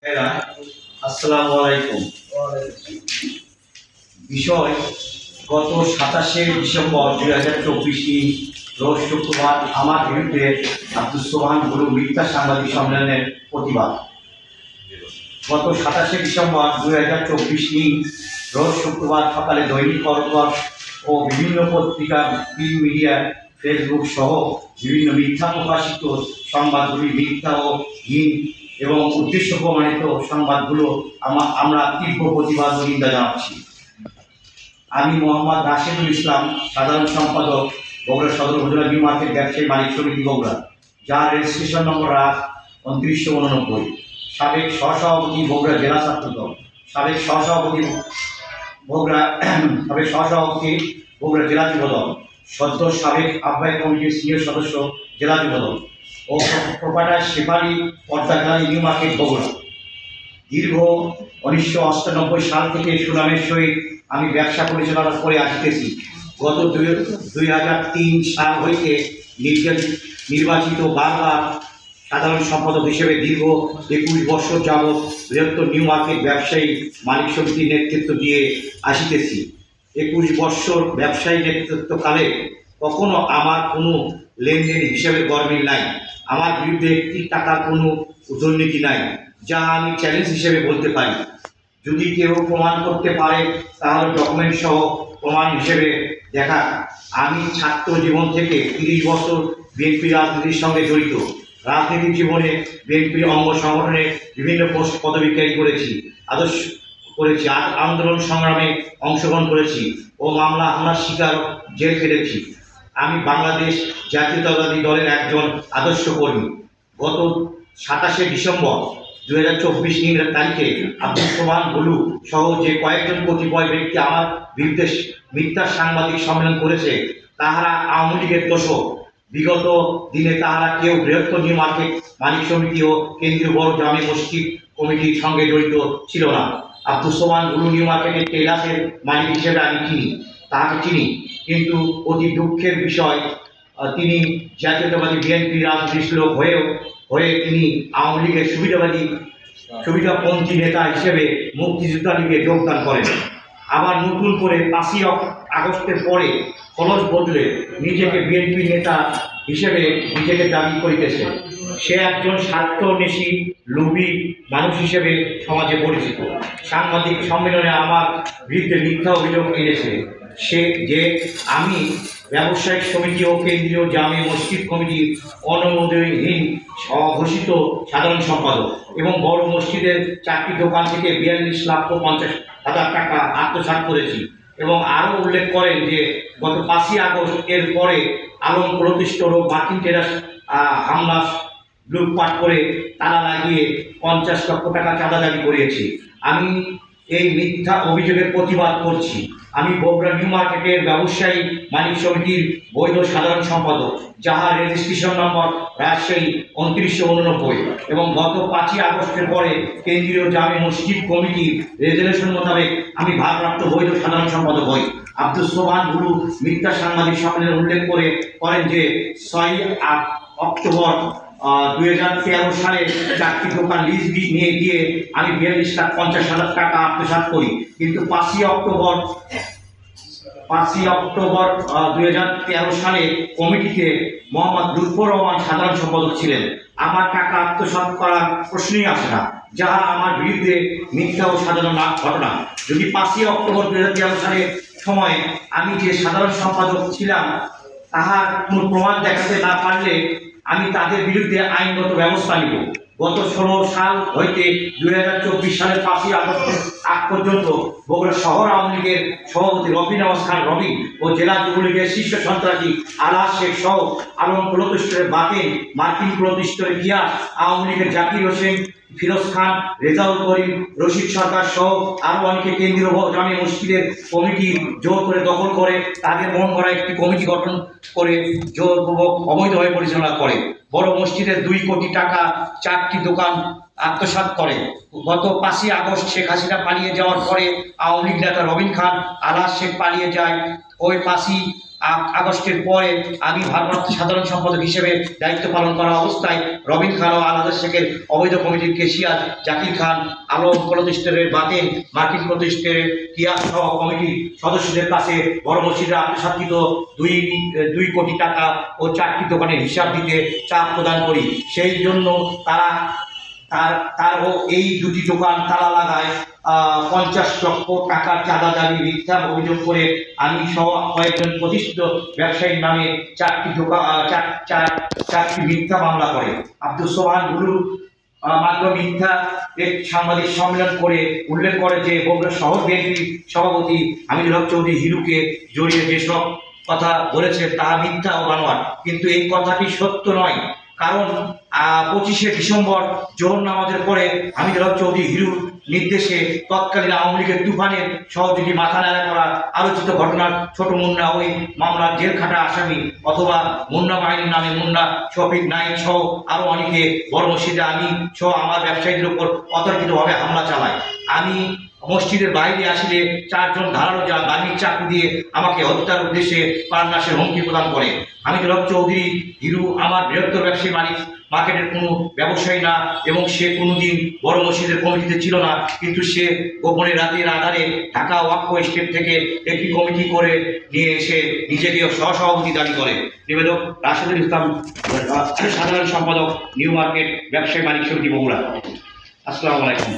আসসালামু আলাইকুম। বিষয় গত 27শে ডিসেম্বর 2024 রোজ শুক্রবার আমার বিরুদ্ধে আব্দুস সোবহান গুরু মিথ্যা সাংবাদিক সম্মেলনের প্রতিবাদ। গত 27শে ডিসেম্বর 2024 রোজ শুক্রবার সকালে দৈনিক কর্মকর্তা ও বিভিন্ন পত্রিকা, প্রিন্ট মিডিয়া, ফেসবুক সহ বিভিন্ন মিথ্যা প্রকাশিত সংবাদগুলি মিথ্যা ও হীন এবং উদ্দেশ্য প্রমাণিত সংবাদগুলো আমরা তীব্র প্রতিবাদ ও নিন্দা জানাচ্ছি। আমি মোহাম্মদ রাশেদুল ইসলাম, সাধারণ সম্পাদক, বগুড়া সদর উপজেলা নিউ মার্কেট ব্যবসায়ী মালিক সমিতি বগুড়া, যার রেজিস্ট্রেশন নম্বর 2989, সাবেক সহসভাপতি বগুড়া জেলা ছাত্রদল, সাবেক সহসভাপতি বগুড়া জেলা যুবদল, সদ্য সাবেক আহ্বায়ক কমিটির সিনিয়র সদস্য জেলা যুবদল ও proprietor Shefali Pordakhali new market Bogura. দীর্ঘ 1998 সাল থেকে সুনামের সহিত আমি ব্যবসা পরিচালনা করে আসতেছি। গত 2003 সাল হইতে নির্বাচিত বারবার সাধারণ সম্পাদক হিসেবে দীর্ঘ 21 বছর যাবৎ বৃহত্তর নিউ মার্কেট ব্যবসায়ী মালিক সমিতির নেতৃত্ব দিয়ে আসিতেছি। 21 বছর ব্যবসায়ী নেতৃত্বকালে কখনো আমার কোনো লেনদেন হিসেবে গরমিল নাই। আমার বিরুদ্ধে একটি টাকার কোনো দুর্নীতি নাই, যা আমি চ্যালেঞ্জ হিসেবে বলতে পারি। যদি কেউ প্রমাণ করতে পারে তাহলে ডকুমেন্ট সহ প্রমাণ হিসেবে দেখা। আমি ছাত্র জীবন থেকে 30 বছর বিএনপি রাজনীতির সঙ্গে জড়িত। রাজনীতির জীবনে বিএনপির অঙ্গ সংগঠনে বিভিন্ন পদবি ক্যারি করেছি, আন্দোলন সংগ্রামে অংশগ্রহণ করেছি ও মামলা হামলার শিকার জেল খেটেছি। আমি বাংলাদেশ জাতীয়তাবাদী দলের একজন আদর্শ কর্মী। গত 27শে ডিসেম্বর 2024 তারিখে আব্দুস সোবহান গুরু সহ যে কয়েকজন কতিপয় ব্যক্তি আমার বিরুদ্ধে মিথ্যা সাংবাদিক সম্মেলন করেছে, তাহারা আওয়ামী লীগের দোষক। বিগত দিনে তাহারা কেউ বৃহত্তর নিউ মার্কেট মালিক সমিতি ও কেন্দ্রীয় বড় জামে মসজিদ কমিটির সঙ্গে জড়িত ছিল না। আব্দুস সোবহান গুরু নিউ মার্কেটের টেলার্সের মালিক হিসেবে আমি তাহাকে চিনি, কিন্তু অতি দুঃখের বিষয় তিনি জাতীয়তাবাদী বিএনপি রাজনীতির লোক হয়ে তিনি আওয়ামী লীগের সুবিধাপন্থী নেতা হিসেবে মুক্তিযোদ্ধা লীগে যোগদান করেন। আবার নতুন করে 5ই আগস্টের পরে খলস বদলে নিজেকে বিএনপি নেতা হিসেবে নিজেকে দাবি করিতেছে। সে একজন স্বার্থন্বেষী লোভী মানুষ হিসেবে সমাজে পরিচিত। সাংবাদিক সম্মেলনে আমার বিরুদ্ধে মিথ্যা অভিযোগ এনেছে যে আমি ব্যবসায়িক সমিতি ও কেন্দ্রীয় জামে মসজিদ কমিটির অনুমোদনহীন অঘোষিত সাধারণ সম্পাদক এবং বড় মসজিদের 4টি দোকান থেকে 42,50,000 টাকা আত্মসাৎ করেছি। এবং আরও উল্লেখ করেন যে গত 5ই আগস্ট এর পরে আলম প্রতিষ্ঠ মার্কিন টেরাস হামলা লুটপাট করে তালা লাগিয়ে 50 লক্ষ টাকা চাঁদা দাবি করিয়েছি। আমি এই মিথ্যা অভিযোগের প্রতিবাদ করছি। আমি বগুড়া নিউ মার্কেটের ব্যবসায়ী মালিক সমিতির বৈধ সাধারণ সম্পাদক, যাহার রেজিস্ট্রেশন নম্বর রাজশাহী 2989 এবং গত 5ই আগস্টের পরে কেন্দ্রীয় জামে মসজিদ কমিটির রেজুলেশন মোতাবেক আমি ভারপ্রাপ্ত বৈধ সাধারণ সম্পাদক হই। আব্দুস সোবহান গুরু মিথ্যা সাংবাদিক সম্মেলনে উল্লেখ করেন যে 6 অক্টোবর 2013 সালে 4টি দোকান লিজ নিয়ে গিয়ে আমি 42,50,000 টাকা আত্মসাৎ করি, কিন্তু 5ই অক্টোবর 2013 সালে কমিটিতে মোহাম্মদ লুৎফর রহমান সাধারণ সম্পাদক ছিলেন। আমার টাকা আত্মসাৎ করার প্রশ্নই আসে না, যাহা আমার বিরুদ্ধে মিথ্যা ও সাধারণ ঘটনা। যদি 5ই অক্টোবর 2013 সালের সময় আমি যে সাধারণ সম্পাদক ছিলাম তাহার কোনো প্রমাণ দেখাতে না পারলে আমি তাদের বিরুদ্ধে আইনগত ব্যবস্থা নিব। গত 16 সাল হইতে 2024 সালের 5ই আগস্টের আগ পর্যন্ত বগুড়া শহর আওয়ামী লীগের সভাপতি রবি নওয়াজ খান রবি ও জেলা যুবলীগের শীর্ষ সন্ত্রাসী আলহাজ শেখ সহ আলম প্রতিষ্ঠরের বাতেন, মার্কিন প্রতিষ্ঠরের গিয়াস, আওয়ামী লীগের জাকির হোসেন, ফিরোজ খান, রেজাউল করিম, রশিদ সরকার সহ আরও অনেকে কেন্দ্রীয় জামে মসজিদের কমিটি জোর করে দখল করে তাদের মন করা একটি কমিটি গঠন করে জোরপূর্বক অবৈধভাবে পরিচালনা করে। বড় মসজিদের 2 কোটি টাকা 4টি দোকান আত্মসাৎ করে। গত 5ই আগস্ট শেখ হাসিনা পালিয়ে যাওয়ার পরে আওয়ামী লীগ নেতা রবিন খান, আলহাজ শেখ পালিয়ে যায়। ওই 5ই আগস্টের পরে আমি ভারপ্রাপ্ত সাধারণ সম্পাদক হিসেবে দায়িত্ব পালন করা অবস্থায় রবিন খান ও আলাদা শেখের অবৈধ কমিটির কেশিয়ার জাকির খান, আলম প্রতিষ্ঠানের বাতেন, মার্কিন প্রতিষ্ঠানের কিয়াস সহ কমিটির সদস্যদের কাছে বড় মসজিদে আত্মসাৎকৃত 2 কোটি টাকা ও 4টি দোকানের হিসাব দিতে চাপ প্রদান করি। সেই জন্য তারও এই 2টি দোকান তালা লাগায় 50 লক্ষ টাকার চাঁদা দাবি মিথ্যা অভিযোগ করে আমি সহ কয়েকজন প্রতিষ্ঠিত ব্যবসায়ীর নামে 4টি মিথ্যা মামলা করে। আব্দুল সোবহান গুরু মাত্র মিথ্যা এক সাংবাদিক সম্মেলন করে উল্লেখ করে যে বগুড়া শহর বিএনপির সভাপতি হামিদুল হক চৌধুরী হিরুকে জড়িয়ে যেসব কথা বলেছে তা মিথ্যা ও বানোয়াট, কিন্তু এই কথাটি সত্য নয়। কারণ 25শে ডিসেম্বর জোহর নামাজের পরে হামিদুল হক চৌধুরী হিরুর নির্দেশে তৎকালীন আওয়ামী লীগের তুফানের সহযোগী মাথা নাড়া করা আলোচিত ঘটনার ছোট মুন্না ওই মামলার জেল খাটা আসামি অথবা মুন্না বাহিনীর নামে মুন্না, শফিক, নাইক সহ আরও অনেকে বড় মসজিদে আমি সহ আমার ব্যবসায়ীদের উপর অতর্কিতভাবে হামলা চালায়। আমি মসজিদের বাইরে আসলে 4 জন ধারালো বাহিনীর চাকু দিয়ে আমাকে হত্যার উদ্দেশ্যে প্রাণনাশের হুমকি প্রদান করে। হামিদুল হক চৌধুরী হিরু আমার বৃহত্তর ব্যবসায়ী মালিক মার্কেটের কোনো ব্যবসায়ী না এবং সে কোনোদিন বড় মসজিদের কমিটিতে ছিল না, কিন্তু সে গোপনে রাতের আধারে ঢাকা ওয়াকফ স্টেট থেকে একটি কমিটি করে নিয়ে এসে নিজেকে সহসভাপতি দাবি করে। নিবেদক রাশেদুল ইসলাম, সাধারণ সম্পাদক, নিউ মার্কেট ব্যবসায়ী মালিক সমিতি, বগুড়া। আসসালামু আলাইকুম।